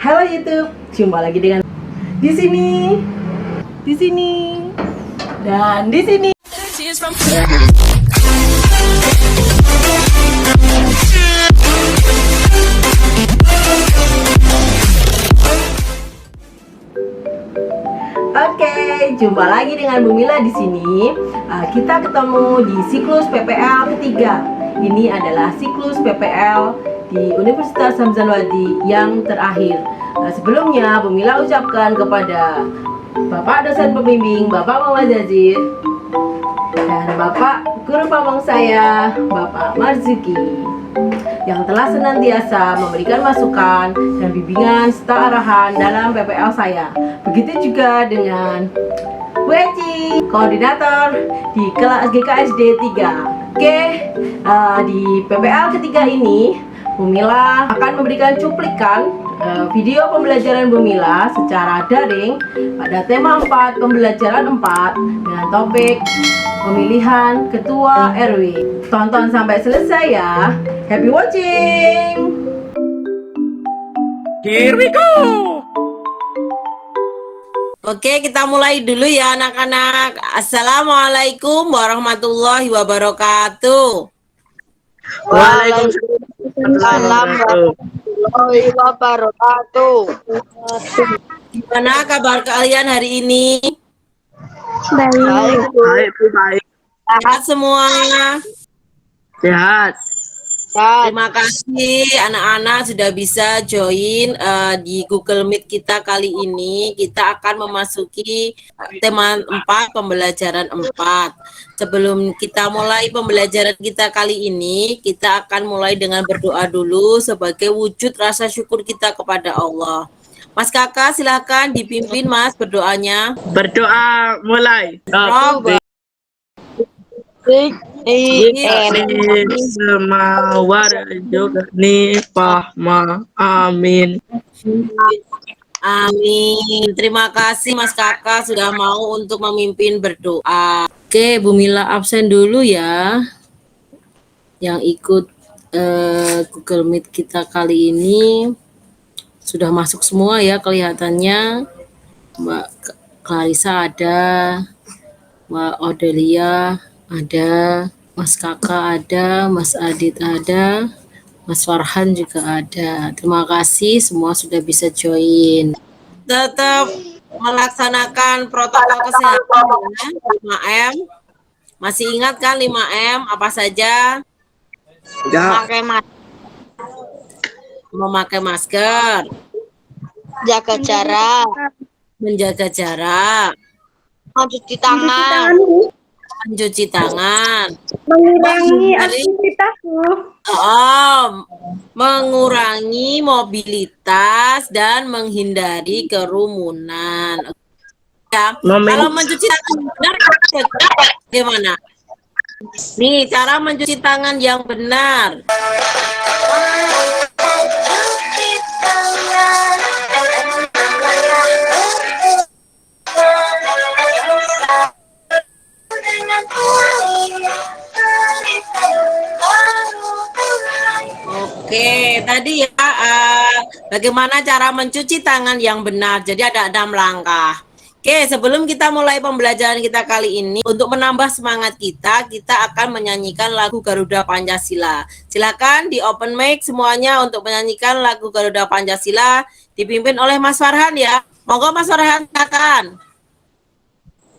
Halo YouTube, jumpa lagi dengan di sini, dan di sini. Oke, jumpa lagi dengan Bu Mila di sini. Kita ketemu di siklus PPL ketiga. Ini adalah siklus PPL di Universitas Hamzanwadi yang terakhir. Sebelumnya Bu Mila ucapkan kepada Bapak dosen pembimbing, Bapak Muhammad Jazir, dan Bapak guru pamong saya, Bapak Marzuki, yang telah senantiasa memberikan masukan dan bimbingan serta arahan dalam PPL saya. Begitu juga dengan Bu Eci, koordinator di kelas GKSD 3. Oke, di PPL ketiga ini Bu Mila akan memberikan cuplikan video pembelajaran Bu Mila secara daring pada tema 4 pembelajaran 4 dengan topik pemilihan ketua RW. Tonton sampai selesai ya. Happy watching. Here we go. Oke, kita mulai dulu ya anak-anak. Assalamualaikum warahmatullahi wabarakatuh. Waalaikumsalam warahmatullahi wabarakatuh. Gimana kabar kalian hari ini? Baik, baik. Sehat semua? Sehat. Terima kasih anak-anak sudah bisa join di Google Meet kita kali ini. Kita akan memasuki tema 4, pembelajaran 4. Sebelum kita mulai pembelajaran kita kali ini, kita akan mulai dengan berdoa dulu sebagai wujud rasa syukur kita kepada Allah. Mas Kakak silakan dipimpin Mas berdoanya. Berdoa mulai. Semawar juga nih Pahma. Amin. Amin. Terima kasih Mas Kakak sudah mau untuk memimpin berdoa. Oke, Bu Mila absen dulu ya. Yang ikut Google Meet kita kali ini sudah masuk semua ya kelihatannya. Mbak Clarissa ada, Mbak Odelia ada, Mas Kakak ada, Mas Adit ada, Mas Farhan juga ada. Terima kasih semua sudah bisa join. Tetap melaksanakan protokol kesehatan ya, 5M. Masih ingat kan 5M apa saja? Ya. Memakai masker, jaga jarak, menjaga jarak, mencuci tangan, mencuci tangan, mengurangi aktivitas mengurangi mobilitas dan menghindari kerumunan. Ya, kalau mencuci tangan benar bagaimana? Nih, cara mencuci tangan yang benar. Oke, tadi ya bagaimana cara mencuci tangan yang benar. Jadi ada 6 langkah. Oke, sebelum kita mulai pembelajaran kita kali ini, untuk menambah semangat kita, kita akan menyanyikan lagu Garuda Pancasila. Silakan di open mic semuanya untuk menyanyikan lagu Garuda Pancasila, dipimpin oleh Mas Farhan ya. Monggo Mas Farhan, silakan.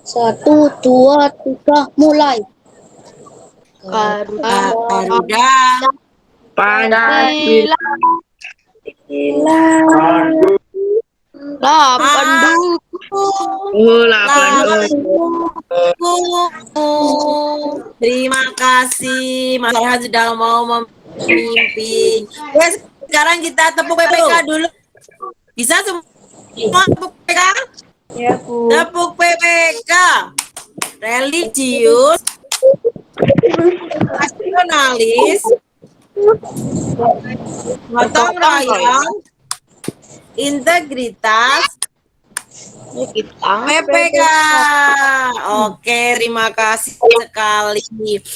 1, 2, 3, mulai. Garuda Pancasila. Terima kasih Mas Farhan sudah mau memimpin. Ya, sekarang kita tepuk PPK dulu. Bisa semua tepuk PPK? ya Bu. Tepuk PPK. Religius, nasionalis, gotong royong, integritas, PPK. Oke, terima kasih sekali.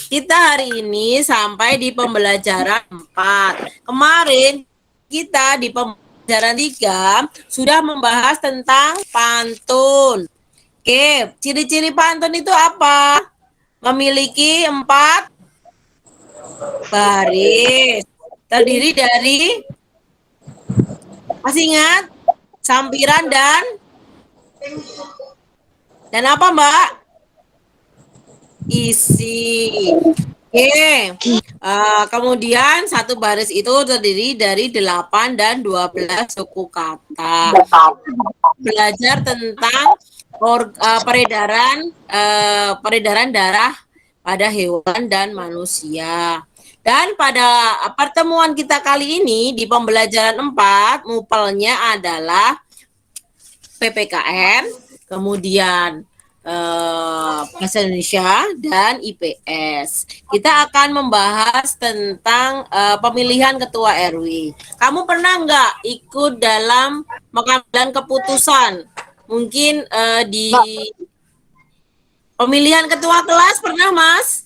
Kita hari ini sampai di pembelajaran 4. Kemarin kita di Pelajaran 3 sudah membahas tentang pantun. Oke, ciri-ciri pantun itu apa? Memiliki 4 baris. Terdiri dari, masih ingat? Sampiran dan apa, Mbak? Isi. Oke. Kemudian satu baris itu terdiri dari 8 dan 12 suku kata. Belajar tentang peredaran darah pada hewan dan manusia. Dan pada pertemuan kita kali ini di pembelajaran 4, mupelnya adalah PPKN, kemudian Bahasa Indonesia dan IPS. Kita akan membahas tentang pemilihan ketua RW. Kamu pernah nggak ikut dalam pengambilan keputusan? Mungkin di pemilihan ketua kelas pernah, Mas?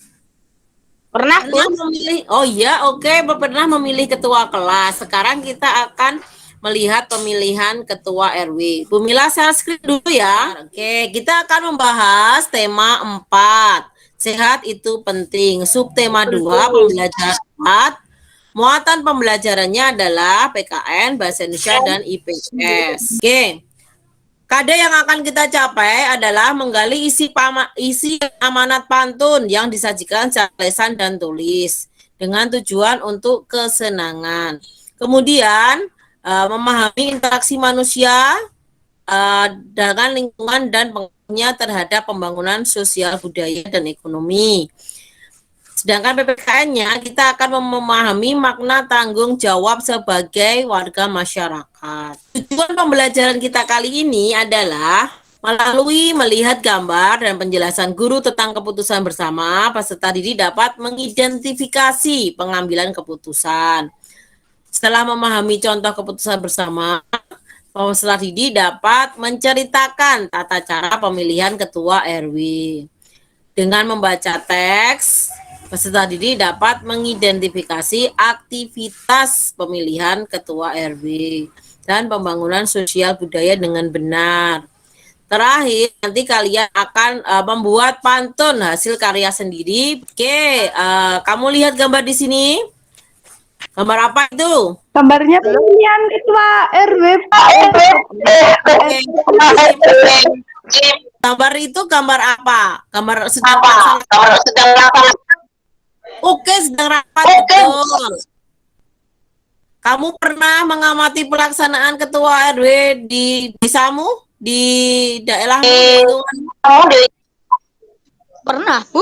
Pernah, Bu? Memilih. Oh iya, oke, pernah memilih ketua kelas. Sekarang kita akan melihat pemilihan ketua RW. Bu Mila, share screen dulu ya. Oke, kita akan membahas tema 4. Sehat itu penting. Subtema 2, pembelajaran 4. Muatan pembelajarannya adalah PKN, Bahasa Indonesia, dan IPS. Oke. Kade yang akan kita capai adalah menggali isi amanat pantun yang disajikan secara lisan dan tulis dengan tujuan untuk kesenangan. Kemudian memahami interaksi manusia dengan lingkungan dan pengaruhnya terhadap pembangunan sosial, budaya, dan ekonomi. Sedangkan PPKN-nya kita akan memahami makna tanggung jawab sebagai warga masyarakat. Tujuan pembelajaran kita kali ini adalah melalui melihat gambar dan penjelasan guru tentang keputusan bersama, peserta didik dapat mengidentifikasi pengambilan keputusan. Setelah memahami contoh keputusan bersama, peserta didik dapat menceritakan tata cara pemilihan ketua RW. Dengan membaca teks, peserta didik dapat mengidentifikasi aktivitas pemilihan ketua RW dan pembangunan sosial budaya dengan benar. Terakhir, nanti kalian akan membuat pantun hasil karya sendiri. Oke, kamu lihat gambar di sini. Gambar apa itu? Gambarnya pemilihan ketua RW. Gambar itu gambar apa? Gambar sedang Oke, sedang rapat, betul. Kamu pernah mengamati pelaksanaan ketua RW di desamu, di daerahmu? Pernah, Bu?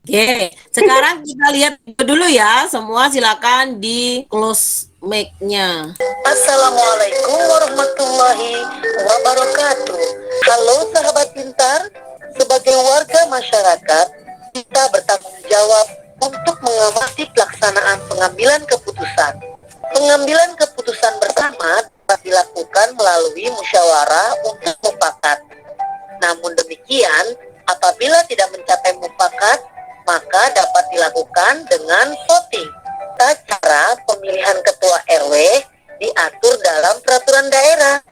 Oke, sekarang kita lihat dulu ya. Semua silakan di close mic-nya. Assalamualaikum warahmatullahi wabarakatuh. Halo sahabat pintar, sebagai warga masyarakat, kita bertanggung jawab untuk mengamati pelaksanaan pengambilan keputusan. Pengambilan keputusan bersama dapat dilakukan melalui musyawarah untuk mufakat. Namun demikian, apabila tidak mencapai mufakat, maka dapat dilakukan dengan voting. Cara pemilihan ketua RW diatur dalam peraturan daerah.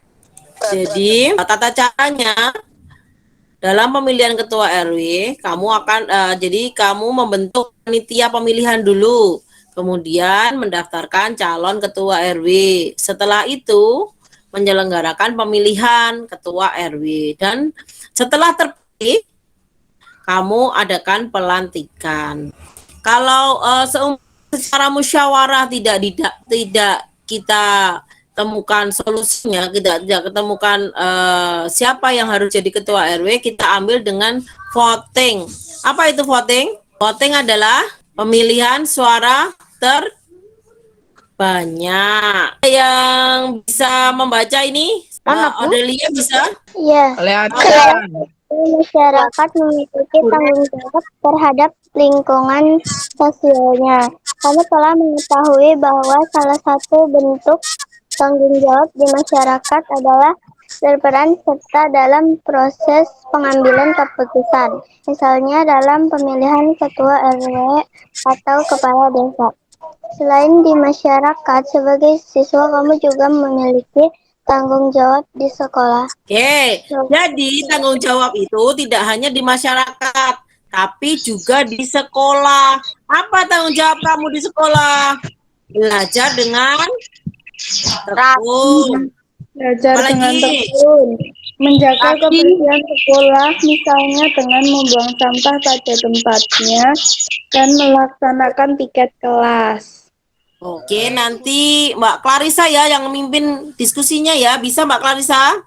Jadi, tata caranya dalam pemilihan ketua RW, kamu membentuk panitia pemilihan dulu, kemudian mendaftarkan calon ketua RW. Setelah itu, menyelenggarakan pemilihan ketua RW, dan setelah terpilih, kamu adakan pelantikan. Kalau secara musyawarah tidak kita temukan solusinya, tidak ketemukan siapa yang harus jadi ketua RW, kita ambil dengan voting. Apa itu voting? Voting adalah pemilihan suara terbanyak. Yang bisa membaca ini, Odelia bisa? Iya. Kelihatan. Masyarakat memiliki tanggung jawab terhadap lingkungan sosialnya. Kami telah mengetahui bahwa salah satu bentuk tanggung jawab di masyarakat adalah berperan serta dalam proses pengambilan keputusan, misalnya dalam pemilihan ketua RW atau kepala desa. Selain di masyarakat, sebagai siswa kamu juga memiliki tanggung jawab di sekolah. Oke, jadi tanggung jawab itu tidak hanya di masyarakat, tapi juga di sekolah. Apa tanggung jawab kamu di sekolah? Belajar dengan tekun. Belajar dengan Apalagi? tekun, menjaga kebersihan sekolah, misalnya dengan membuang sampah pada tempatnya dan melaksanakan piket kelas. Oke, nanti Mbak Clarissa ya yang memimpin diskusinya ya. Bisa Mbak Clarissa?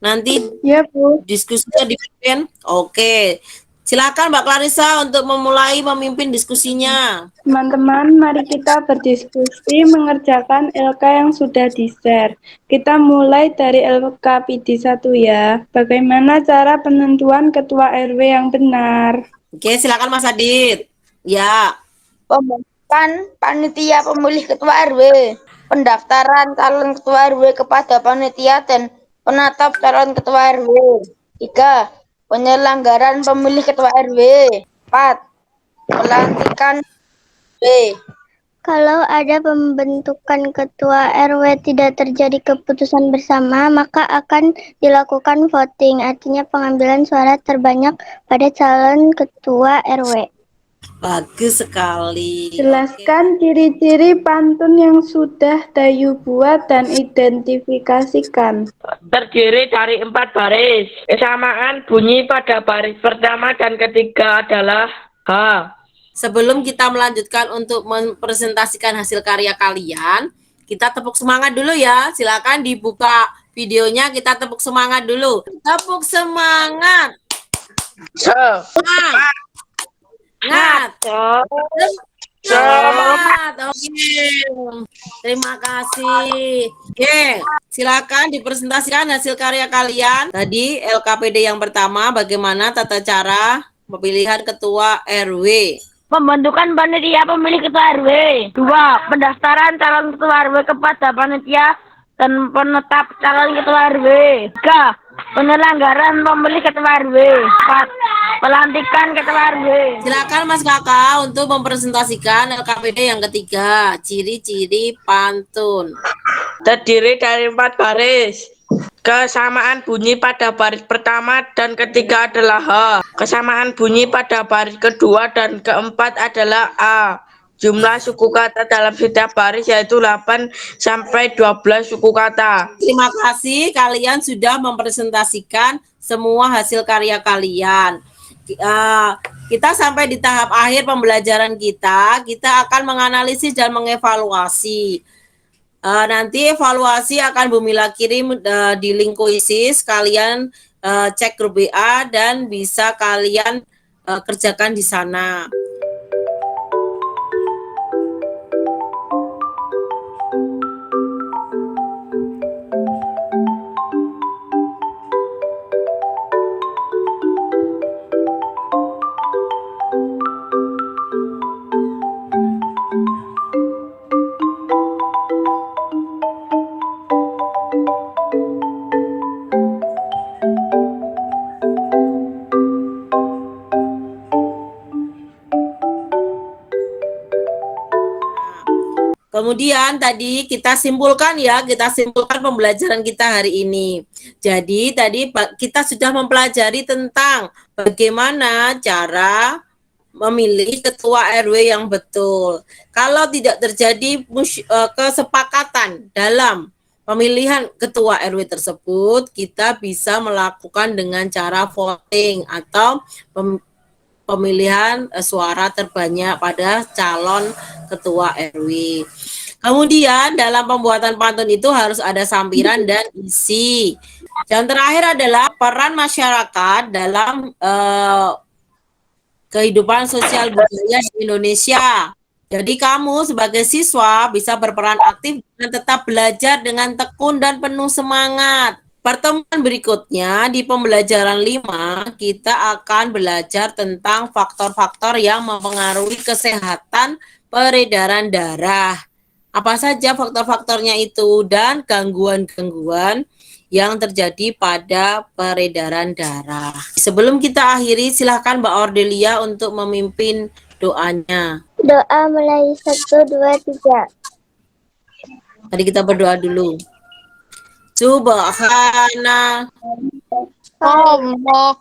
Nanti Ya, Bu. diskusinya dipimpin. Oke. Silakan Mbak Clarissa untuk memulai memimpin diskusinya. Teman-teman, mari kita berdiskusi mengerjakan LK yang sudah di-share. Kita mulai dari LKPD 1 ya. Bagaimana cara penentuan ketua RW yang benar? Oke, silakan Mas Adit. Ya. Pembentukan panitia pemilih ketua RW, pendaftaran calon ketua RW kepada panitia dan penatap calon ketua RW. 3. Penyelenggaraan pemilih ketua RW. 4. Pelantikan RW. Kalau ada pembentukan ketua RW tidak terjadi keputusan bersama, maka akan dilakukan voting, artinya pengambilan suara terbanyak pada calon ketua RW. Bagus sekali. Jelaskan ciri-ciri pantun yang sudah Dayu buat dan identifikasikan. Terdiri dari 4 baris. Kesamaan bunyi pada baris pertama dan ketiga adalah H. Sebelum kita melanjutkan untuk mempresentasikan hasil karya kalian, kita tepuk semangat dulu ya. Silakan dibuka videonya, kita tepuk semangat dulu. Tepuk semangat. Semangat. Semangat. Oke. Terima kasih. Oke, silakan dipresentasikan hasil karya kalian. Tadi LKPD yang pertama, bagaimana tata cara pemilihan ketua RW. Pembentukan panitia pemilih ketua RW. 2. Pendaftaran calon ketua RW kepada panitia dan penetap calon ketua RW. 3. Penyelenggaraan pemilih ketua RW. 4. Pelantikan ketua RW. Silakan Mas Kakak untuk mempresentasikan LKPD yang ketiga, ciri-ciri pantun. Terdiri dari 4 baris. Kesamaan bunyi pada baris pertama dan ketiga adalah H. Kesamaan bunyi pada baris kedua dan keempat adalah A. Jumlah suku kata dalam setiap baris yaitu 8 sampai 12 suku kata. Terima kasih kalian sudah mempresentasikan semua hasil karya kalian. Kita sampai di tahap akhir pembelajaran kita akan menganalisis dan mengevaluasi. Nanti evaluasi akan Bu Mila kirim di link kuisis, kalian cek grup WA dan bisa kalian kerjakan di sana. Kemudian tadi kita simpulkan pembelajaran kita hari ini. Jadi tadi kita sudah mempelajari tentang bagaimana cara memilih ketua RW yang betul. Kalau tidak terjadi kesepakatan dalam pemilihan ketua RW tersebut, kita bisa melakukan dengan cara voting atau pemilihan suara terbanyak pada calon ketua RW. Kemudian dalam pembuatan pantun itu harus ada sampiran dan isi. Yang terakhir adalah peran masyarakat dalam kehidupan sosial budaya di Indonesia. Jadi kamu sebagai siswa bisa berperan aktif dan tetap belajar dengan tekun dan penuh semangat. Pertemuan berikutnya di pembelajaran 5, kita akan belajar tentang faktor-faktor yang mempengaruhi kesehatan peredaran darah. Apa saja faktor-faktornya itu dan gangguan-gangguan yang terjadi pada peredaran darah. Sebelum kita akhiri, silakan Mbak Ordelia untuk memimpin doanya. Doa mulai 1, 2, 3. Tadi kita berdoa dulu. Subhana Allahumma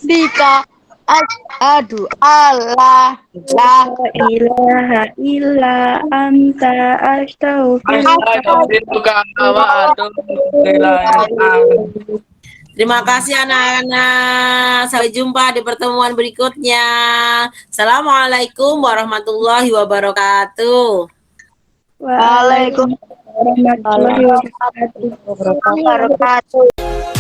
bika asyhadu alla la La ilaha illa anta astaghfiruka. Astaghfiruka wa atubu ilaik. Terima kasih anak-anak. Sampai jumpa di pertemuan berikutnya. Assalamualaikum warahmatullahi wabarakatuh. Waalaikumsalam warahmatullahi wabarakatuh. wabarakatuh.